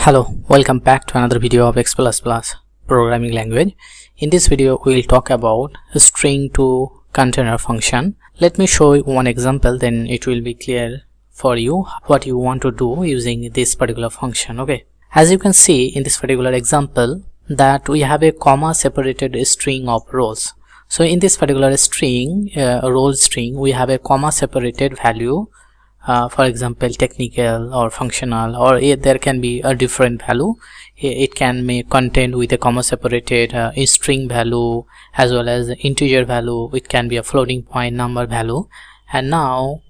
Hello, welcome back to another video of X++ programming language. In this video we will talk about a string to container function. Let me show you one example, then it will be clear for you what you want to do using this particular function. Okay, as you can see in this particular example that we have a comma separated string of roles. So in this particular string, role string, we have a comma separated value. For example, technical or functional, or there can be a different value. It can be contained with a comma separated string value as well as integer value. It can be a floating point number value, and now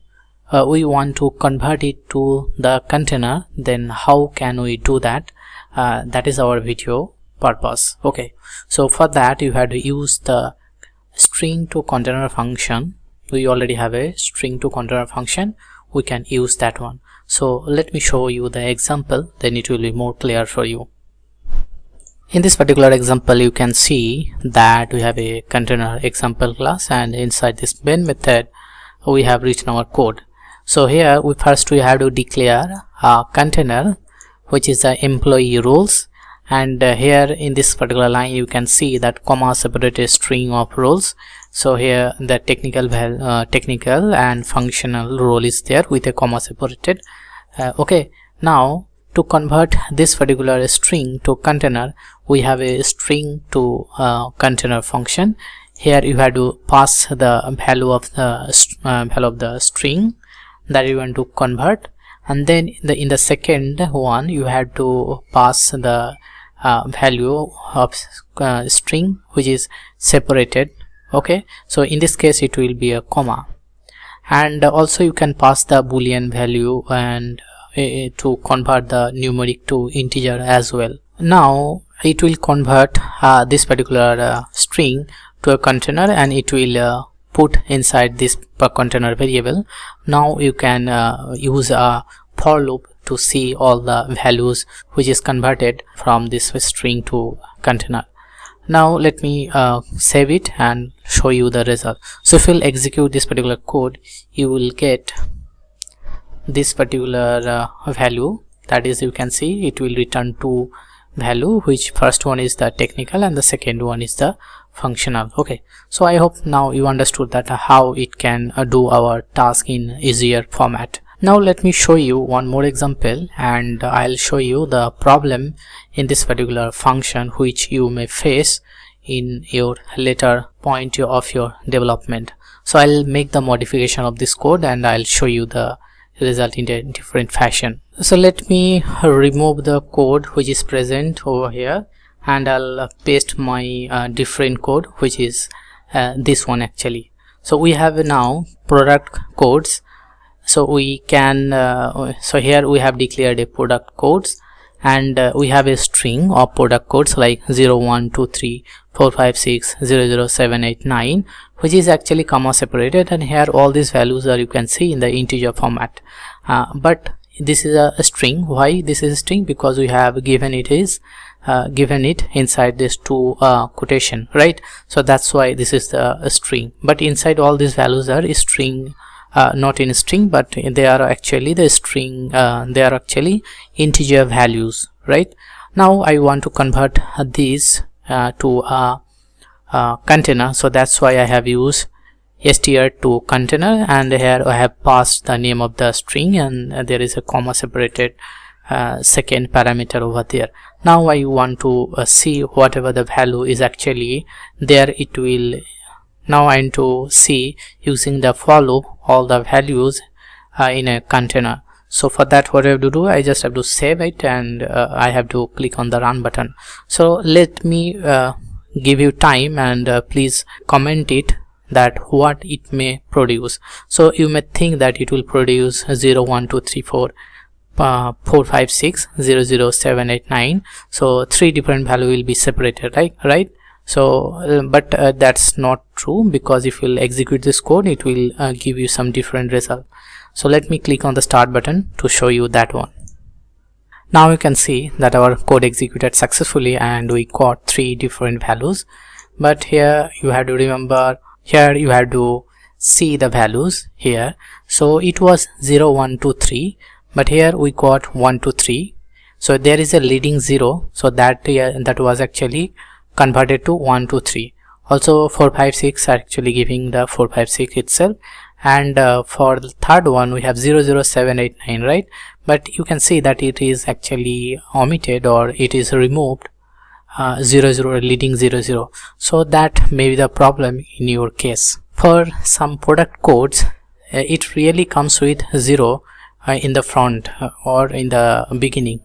we want to convert it to the container. Then how can we do that? That is our video purpose. Okay, so for that you have to use the string to container function. We already have a string to container function. We can use that one. So let me show you the example, then it will be more clear for you. In this particular example you can see that we have a container example class, and inside this main method we have written our code. So here we have to declare a container which is the employee roles, and here in this particular line you can see that comma separated string of roles. So here the technical and functional role is there with a comma separated. Okay, now to convert this particular string to container, we have a string to container function. Here you have to pass the value of the string that you want to convert, and then in the second one you have to pass the value of string which is separated. Okay, so in this case it will be a comma, and also you can pass the boolean value and to convert the numeric to integer as well. Now it will convert this particular string to a container, and it will put inside this container variable. Now you can use a for loop to see all the values which is converted from this string to container. Now let me save it and show you the result. So if you'll execute this particular code, you will get this particular value. That is, you can see it will return two value, which first one is the technical and the second one is the functional. Okay, so I hope now you understood that how it can do our task in easier format. Now let me show you one more example, and I'll show you the problem in this particular function which you may face in your later point of your development. So I'll make the modification of this code and I'll show you the result in a different fashion. So let me remove the code which is present over here, and I'll paste my different code, which is this one actually. So we have now product codes. So we can so here we have declared a product codes, and we have a string of product codes like 0 1 2 3 4 5 6 0 0 7 8 9, which is actually comma separated, and here all these values are, you can see, in the integer format. But this is a string. Why this is a string? Because we have given it inside this two quotation, right? So that's why this is the string, but inside all these values are string, not in string, but they are actually the string, they are actually integer values, right? Now I want to convert these to a container, so that's why I have used str2Container, and here I have passed the name of the string, and there is a comma separated second parameter over there. Now I want to see whatever the value is actually there, it will. Now I need to see, using the for loop, all the values in a container. So for that, what I have to do, I just have to save it, and I have to click on the run button. So let me give you time, and please comment it that what it may produce. So you may think that it will produce 0 1 2 3 4 4 5 6 0 0 7 8 9. So three different value will be separated, right? So but that's not true, because if you'll execute this code, it will give you some different result. So let me click on the start button to show you that one. Now you can see that our code executed successfully and we got three different values. But here you have to remember, here you have to see the values here. So it was 0 1 2 3, but here we got 1 2 3. So there is a leading 0, so that that was actually converted to 1 2 3. Also 4 5 6 are actually giving the 4 5 6 itself, and for the third one we have 0 0 7 8 9, right? But you can see that it is actually omitted, or it is removed 0 0 leading 0 0. So that may be the problem in your case. For some product codes, it really comes with 0 in the front or in the beginning.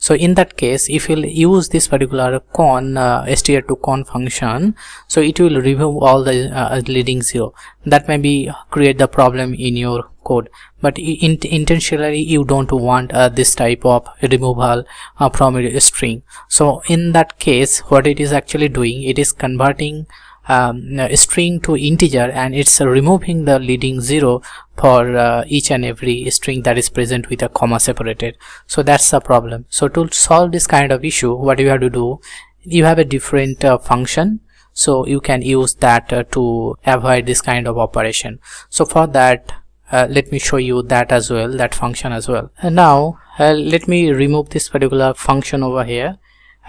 So in that case, if you'll use this particular con str2Con function, so it will remove all the leading 0. That may be create the problem in your code, but intentionally you don't want this type of removal from a string. So in that case, what it is actually doing, it is converting a string to integer, and it's removing the leading 0 for each and every string that is present with a comma separated. So that's the problem. So to solve this kind of issue, what you have to do, you have a different function, so you can use that to avoid this kind of operation. So for that, let me show you that as well, that function as well. And now let me remove this particular function over here.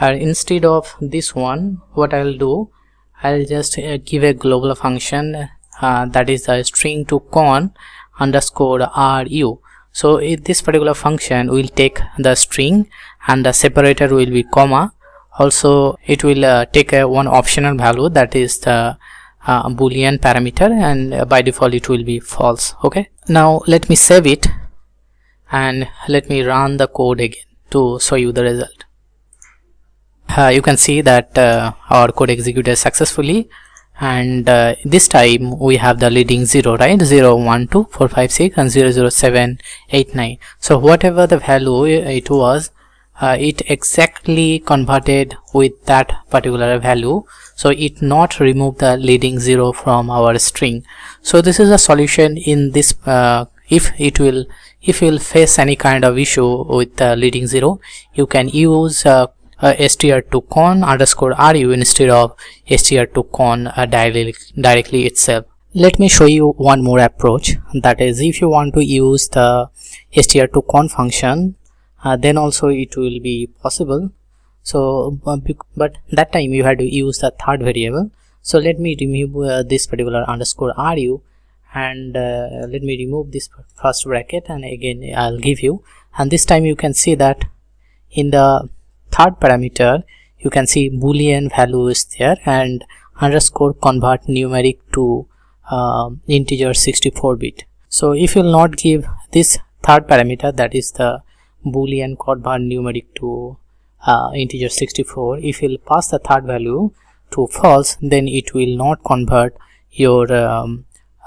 Instead of this one, what I'll do, I'll just give a global function that is a str2Con underscore ru. So this particular function will take the string, and the separator will be comma. Also it will take one optional value, that is the boolean parameter, and by default it will be false. Okay, now let me save it and let me run the code again to show you the result. You can see that our code executed successfully, and this time we have the leading 0, right? 0 1 2 4 5 6 and 0 0 7 8 9. So whatever the value it was, it exactly converted with that particular value, so it not remove the leading 0 from our string. So this is a solution in this. If you will face any kind of issue with the leading 0, you can use str2Con underscore ru instead of str2Con directly itself. Let me show you one more approach, that is, if you want to use the str2Con function, then also it will be possible. So but that time you have to use the third variable. So let me remove this particular underscore ru, and let me remove this first bracket, and again I'll give you, and this time you can see that in the third parameter you can see boolean value is there, and underscore convert numeric to integer 64 bit. So if you will not give this third parameter, that is the boolean convert numeric to integer 64, if you will pass the third value to false, then it will not convert your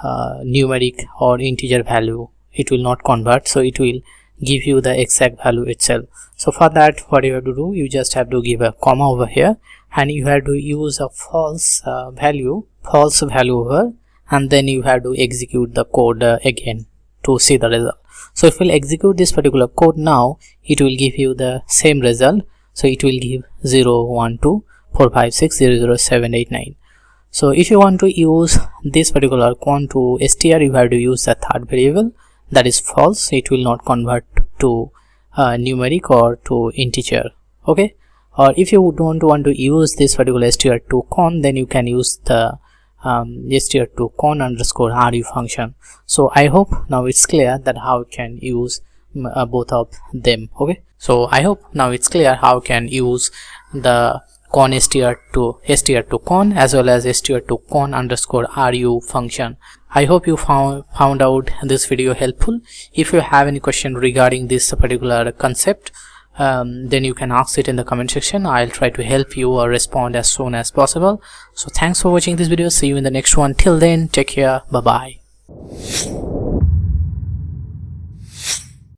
numeric or integer value. It will not convert, so it will give you the exact value itself. So for that, what you have to do, you just have to give a comma over here, and you have to use a false value over, and then you have to execute the code again to see the result. So if we'll execute this particular code now, it will give you the same result. So it will give 0 1 2 4 5 6 0 0 7 8 9. So if you want to use this particular con to str, you have to use the third variable, that is false. It will not convert to numeric or to integer. Okay, or if you don't want to use this particular str2Con, then you can use the str2Con underscore ru function. So I hope now it's clear that how you can use both of them. Okay, so I hope now it's clear how you can use the con str2Con as well as str2Con underscore ru function. I hope you found out this video helpful. If you have any question regarding this particular concept, then you can ask it in the comment section. I'll try to help you or respond as soon as possible. So thanks for watching this video. See you in the next one. Till then, take care. Bye bye.